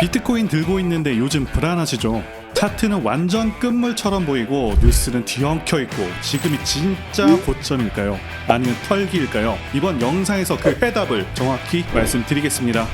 비트코인 들고 있는데 요즘 불안하시죠? 차트는 완전 끝물처럼 보이고 뉴스는 뒤엉켜 있고 지금이 진짜 고점일까요? 아니면 털기일까요? 이번 영상에서 그 해답을 정확히 말씀드리겠습니다.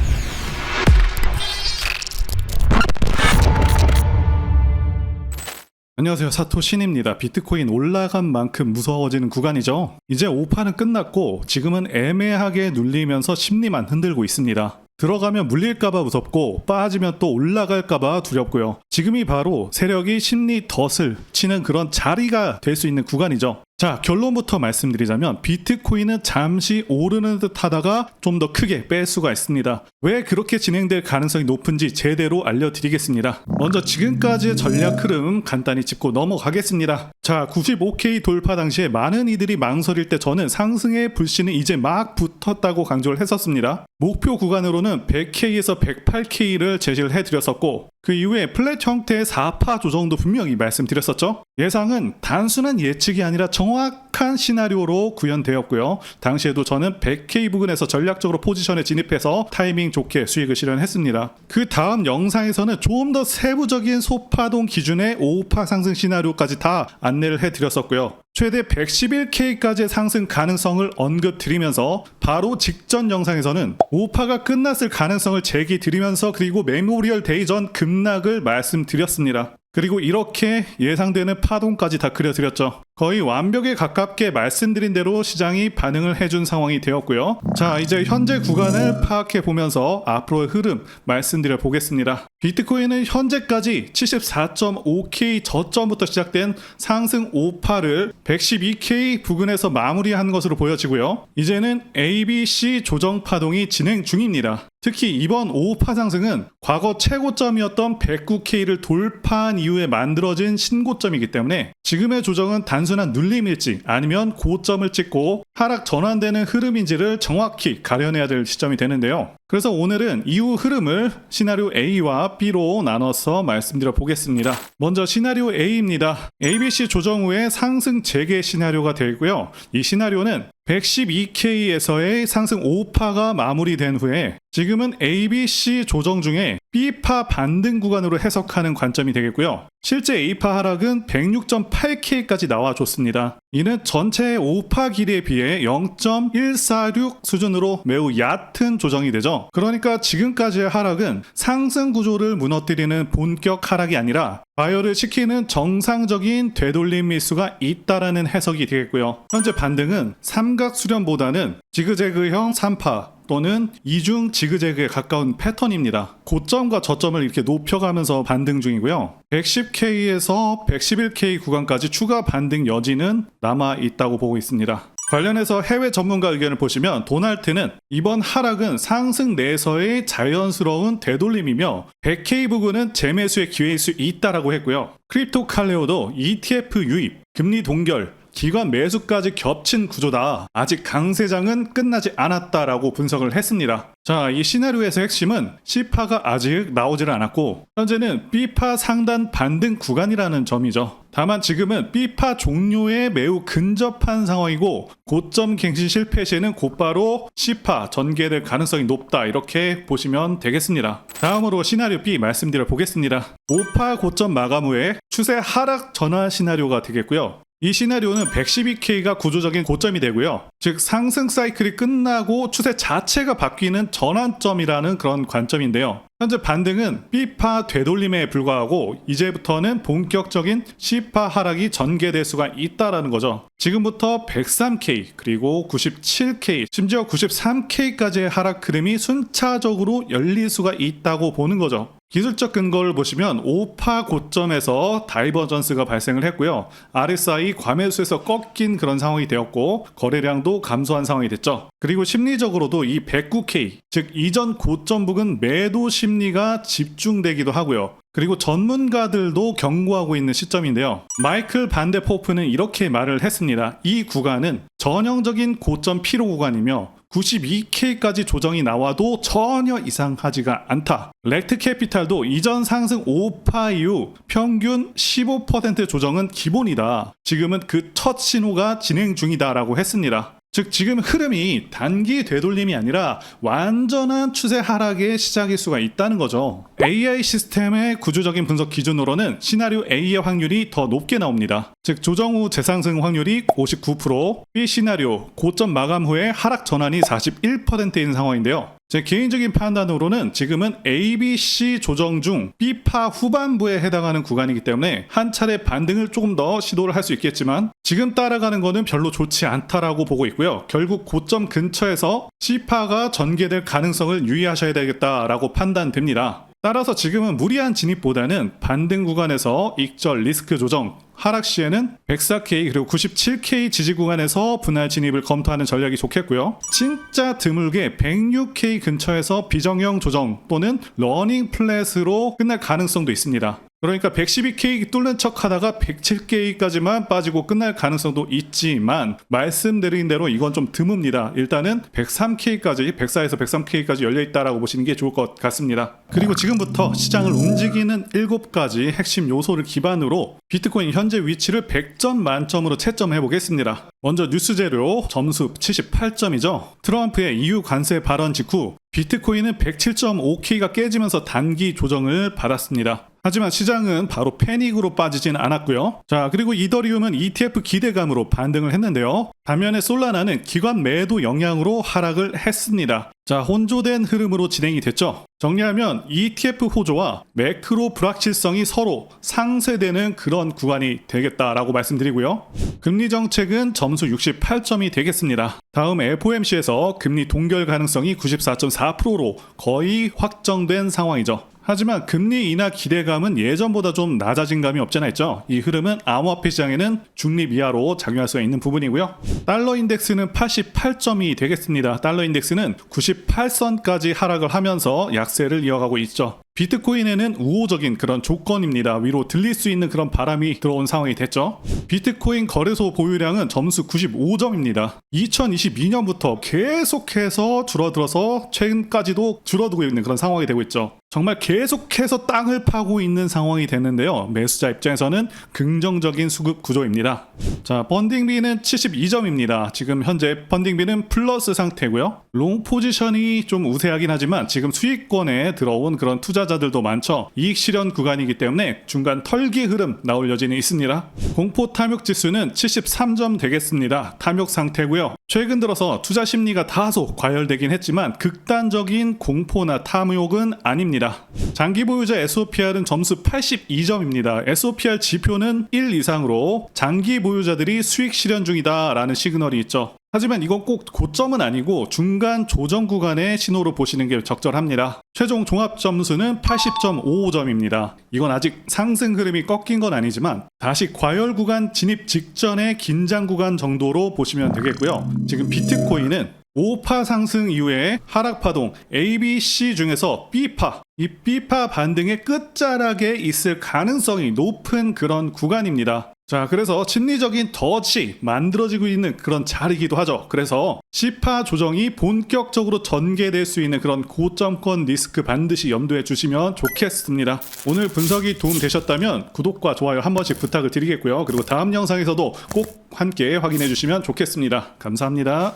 안녕하세요, 사토신입니다. 비트코인 올라간 만큼 무서워지는 구간이죠. 이제 오파는 끝났고 지금은 애매하게 눌리면서 심리만 흔들고 있습니다. 들어가면 물릴까봐 무섭고 빠지면 또 올라갈까봐 두렵고요. 지금이 바로 세력이 심리 덫을 치는 그런 자리가 될 수 있는 구간이죠. 자, 결론부터 말씀드리자면 비트코인은 잠시 오르는 듯 하다가 좀 더 크게 뺄 수가 있습니다. 왜 그렇게 진행될 가능성이 높은지 제대로 알려드리겠습니다. 먼저 지금까지의 전략 흐름 간단히 짚고 넘어가겠습니다. 자, 95K 돌파 당시에 많은 이들이 망설일 때 저는 상승의 불씨는 이제 막 붙었다고 강조를 했었습니다. 목표 구간으로는 100K에서 108K를 제시를 해드렸었고 그 이후에 플랫 형태의 4파 조정도 분명히 말씀드렸었죠. 예상은 단순한 예측이 아니라 정확한 시나리오로 구현되었고요. 당시에도 저는 100K 부근에서 전략적으로 포지션에 진입해서 타이밍 좋게 수익을 실현했습니다. 그 다음 영상에서는 좀 더 세부적인 소파동 기준의 5파 상승 시나리오까지 다 안내를 해드렸었고요. 최대 111K까지의 상승 가능성을 언급드리면서 바로 직전 영상에서는 5파가 끝났을 가능성을 제기 드리면서 그리고 메모리얼 데이 전 급락을 말씀드렸습니다. 그리고 이렇게 예상되는 파동까지 다 그려드렸죠. 거의 완벽에 가깝게 말씀드린 대로 시장이 반응을 해준 상황이 되었고요. 자, 이제 현재 구간을 파악해 보면서 앞으로의 흐름 말씀드려 보겠습니다. 비트코인은 현재까지 74.5K 저점부터 시작된 상승 5파를 112K 부근에서 마무리한 것으로 보여지고요. 이제는 ABC 조정 파동이 진행 중입니다. 특히 이번 5파 상승은 과거 최고점이었던 109K를 돌파한 이후에 만들어진 신고점이기 때문에 지금의 조정은 단순한 눌림일지 아니면 고점을 찍고 하락 전환되는 흐름인지를 정확히 가려내야 될 시점이 되는데요. 그래서 오늘은 이후 흐름을 시나리오 A와 B로 나눠서 말씀드려 보겠습니다. 먼저 시나리오 A입니다. ABC 조정 후에 상승 재개 시나리오가 되고요. 이 시나리오는 112K에서의 상승 5파가 마무리된 후에 지금은 ABC 조정 중에 B파 반등 구간으로 해석하는 관점이 되겠고요. 실제 A파 하락은 106.8K까지 나와줬습니다. 이는 전체 5파 길이에 비해 0.146 수준으로 매우 얕은 조정이 되죠. 그러니까 지금까지의 하락은 상승 구조를 무너뜨리는 본격 하락이 아니라 바이어를 시키는 정상적인 되돌림 밀수가 있다라는 해석이 되겠고요. 현재 반등은 삼각 수렴보다는 지그재그형 3파 또는 이중 지그재그에 가까운 패턴입니다. 고점과 저점을 이렇게 높여가면서 반등 중이고요. 110K에서 111K 구간까지 추가 반등 여지는 남아 있다고 보고 있습니다. 관련해서 해외 전문가 의견을 보시면 도날트는 이번 하락은 상승 내에서의 자연스러운 되돌림이며 100K 부근은 재매수의 기회일 수 있다라고 했고요. 크립토 칼레오도 ETF 유입, 금리 동결, 기관 매수까지 겹친 구조다. 아직 강세장은 끝나지 않았다라고 분석을 했습니다. 자, 이 시나리오에서 핵심은 C파가 아직 나오질 않았고 현재는 B파 상단 반등 구간이라는 점이죠. 다만 지금은 B파 종료에 매우 근접한 상황이고 고점 갱신 실패 시에는 곧바로 C파 전개될 가능성이 높다 이렇게 보시면 되겠습니다. 다음으로 시나리오 B 말씀드려 보겠습니다. 5파 고점 마감 후에 추세 하락 전환 시나리오가 되겠고요. 이 시나리오는 112K가 구조적인 고점이 되고요. 즉 상승 사이클이 끝나고 추세 자체가 바뀌는 전환점이라는 그런 관점인데요. 현재 반등은 B파 되돌림에 불과하고 이제부터는 본격적인 C파 하락이 전개될 수가 있다라는 거죠. 지금부터 103K 그리고 97K 심지어 93K까지의 하락 흐름이 순차적으로 열릴 수가 있다고 보는 거죠. 기술적 근거를 보시면 5파 고점에서 다이버전스가 발생을 했고요. RSI 과매수에서 꺾인 그런 상황이 되었고 거래량도 감소한 상황이 됐죠. 그리고 심리적으로도 이 109K 즉 이전 고점 부근 매도 심리가 집중되기도 하고요. 그리고 전문가들도 경고하고 있는 시점인데요. 마이클 반데포프는 이렇게 말을 했습니다. 이 구간은 전형적인 고점 피로 구간이며 92K까지 조정이 나와도 전혀 이상하지가 않다. 렉트 캐피탈도 이전 상승 5파 이후 평균 15% 조정은 기본이다. 지금은 그 첫 신호가 진행 중이다 라고 했습니다. 즉 지금 흐름이 단기 되돌림이 아니라 완전한 추세 하락의 시작일 수가 있다는 거죠. AI 시스템의 구조적인 분석 기준으로는 시나리오 A의 확률이 더 높게 나옵니다. 즉 조정 후 재상승 확률이 59%, B 시나리오 고점 마감 후에 하락 전환이 41%인 상황인데요. 제 개인적인 판단으로는 지금은 ABC 조정 중 B파 후반부에 해당하는 구간이기 때문에 한 차례 반등을 조금 더 시도를 할 수 있겠지만 지금 따라가는 거는 별로 좋지 않다라고 보고 있고요. 결국 고점 근처에서 C파가 전개될 가능성을 유의하셔야 되겠다라고 판단됩니다. 따라서 지금은 무리한 진입보다는 반등 구간에서 익절 리스크 조정, 하락 시에는 104K 그리고 97K 지지 구간에서 분할 진입을 검토하는 전략이 좋겠고요. 진짜 드물게 106K 근처에서 비정형 조정 또는 러닝 플랫으로 끝날 가능성도 있습니다. 그러니까 112K 뚫는 척 하다가 107K까지만 빠지고 끝날 가능성도 있지만 말씀드린 대로 이건 좀 드뭅니다. 일단은 103K까지 104에서 103K까지 열려있다라고 보시는 게 좋을 것 같습니다. 그리고 지금부터 시장을 움직이는 7가지 핵심 요소를 기반으로 비트코인 현재 위치를 100점 만점으로 채점해 보겠습니다. 먼저 뉴스 재료 점수 78점이죠. 트럼프의 EU 관세 발언 직후 비트코인은 107.5K가 깨지면서 단기 조정을 받았습니다. 하지만 시장은 바로 패닉으로 빠지진 않았고요. 자, 그리고 이더리움은 ETF 기대감으로 반등을 했는데요. 반면에 솔라나는 기관 매도 영향으로 하락을 했습니다. 자, 혼조된 흐름으로 진행이 됐죠. 정리하면 ETF 호조와 매크로 불확실성이 서로 상쇄되는 그런 구간이 되겠다라고 말씀드리고요. 금리 정책은 점수 68점이 되겠습니다. 다음 FOMC에서 금리 동결 가능성이 94.4%로 거의 확정된 상황이죠. 하지만 금리 인하 기대감은 예전보다 좀 낮아진 감이 없잖아 있죠. 이 흐름은 암호화폐 시장에는 중립 이하로 작용할 수 있는 부분이고요. 달러 인덱스는 88점이 되겠습니다. 달러 인덱스는 98선까지 하락을 하면서 약세를 이어가고 있죠. 비트코인에는 우호적인 그런 조건입니다. 위로 들릴 수 있는 그런 바람이 들어온 상황이 됐죠. 비트코인 거래소 보유량은 점수 95점입니다. 2022년부터 계속해서 줄어들어서 최근까지도 줄어들고 있는 그런 상황이 되고 있죠. 정말 계속해서 땅을 파고 있는 상황이 됐는데요. 매수자 입장에서는 긍정적인 수급 구조입니다. 자, 펀딩비는 72점입니다. 지금 현재 펀딩비는 플러스 상태고요. 롱 포지션이 좀 우세하긴 하지만 지금 수익권에 들어온 그런 투자자들도 많죠. 이익 실현 구간이기 때문에 중간 털기 흐름 나올 여지는 있습니다. 공포 탐욕 지수는 73점 되겠습니다. 탐욕 상태고요. 최근 들어서 투자 심리가 다소 과열되긴 했지만 극단적인 공포나 탐욕은 아닙니다. 장기 보유자 SOPR은 점수 82점입니다. SOPR 지표는 1 이상으로 장기 보유자들이 수익 실현 중이다 라는 시그널이 있죠. 하지만 이건 꼭 고점은 아니고 중간 조정 구간의 신호로 보시는 게 적절합니다. 최종 종합 점수는 80.55점입니다. 이건 아직 상승 흐름이 꺾인 건 아니지만 다시 과열 구간 진입 직전의 긴장 구간 정도로 보시면 되겠고요. 지금 비트코인은 5파 상승 이후에 하락 파동 ABC 중에서 B파, 이 B파 반등의 끝자락에 있을 가능성이 높은 그런 구간입니다. 자, 그래서 심리적인 덫이 만들어지고 있는 그런 자리이기도 하죠. 그래서 C파 조정이 본격적으로 전개될 수 있는 그런 고점권 리스크 반드시 염두에 주시면 좋겠습니다. 오늘 분석이 도움되셨다면 구독과 좋아요 한 번씩 부탁을 드리겠고요. 그리고 다음 영상에서도 꼭 함께 확인해 주시면 좋겠습니다. 감사합니다.